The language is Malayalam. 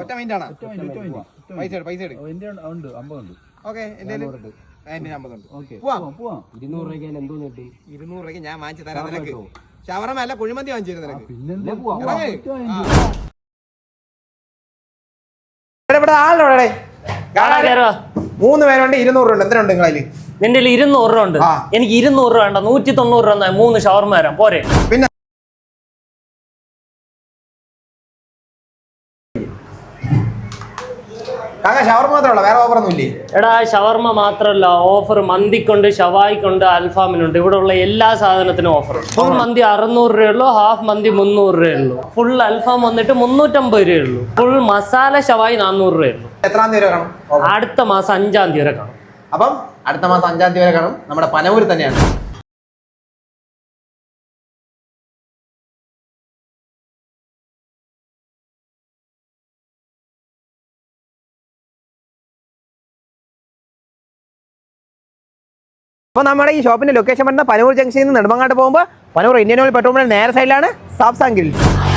ഒറ്റ മൈൻഡാണ്. പൈസ ഓക്കെ, എന്റെ 50 ഉണ്ട്. 200 രൂപയ്ക്ക് എന്തോ കിട്ടും? 200 രൂപയ്ക്ക് ഞാൻ വാങ്ങിച്ചു തരാം നിനക്ക്. ഷവർമ അല്ല, കുഴിമന്തി വാങ്ങിച്ചു തരും നിനക്ക്. ഇവിടെ ആളുടെ 3 പേരുണ്ട്. 200 രൂപ ഉണ്ട്. എത്രയുണ്ട് നിങ്ങളതിൽ? നിന്റെ 200 രൂപ ഉണ്ട്. എനിക്ക് 200 രൂപ വേണ്ട, 190 രൂപ 3 ഷവർമ തരാം പോരെ? പിന്നെ ഷവർമ മാത്രമല്ല, വേറെ ഓഫർ ഒന്നും ഇല്ലേ? എടാ, ഷവർമ മാത്രമല്ല, ഓഫർ മന്തിക്കുണ്ട്, ഷവായിക്കുണ്ട്, അൽഫാമിനുണ്ട്. ഇവിടെ ഉള്ള എല്ലാ സാധനത്തിനും ഓഫർ. ഫുൾ മന്തി 600 രൂപയുള്ളൂ, ഹാഫ് മന്തി 300 രൂപയുള്ളൂ, ഫുൾ അൽഫാം വന്നിട്ട് 350 രൂപയുള്ളൂ, ഫുൾ മസാല ഷവായി 400 രൂപയുള്ളൂ. എത്രാം തീയതി വരെ കാണും? അടുത്ത മാസം 5-ാം തീയതി വരെ കാണും. അപ്പം അടുത്ത മാസം 5-ാം തീയതി വരെ കാണും. നമ്മുടെ പനവൂർ തന്നെയാണ്. അപ്പോൾ നമ്മുടെ ഈ ഷോപ്പിന്റെ ലൊക്കേഷൻ പറഞ്ഞാൽ പനവൂർ ജംഗ്ഷനിൽ നിന്ന് നെടുമങ്ങാട്ട് പോകുമ്പോൾ പനവൂർ ഇന്ത്യൻ ഓയിൽ പെട്രോൾ പമ്പിന്റെ നേരെ സൈഡിലാണ് സാബ്സാൻ ഗ്രിൽസ്.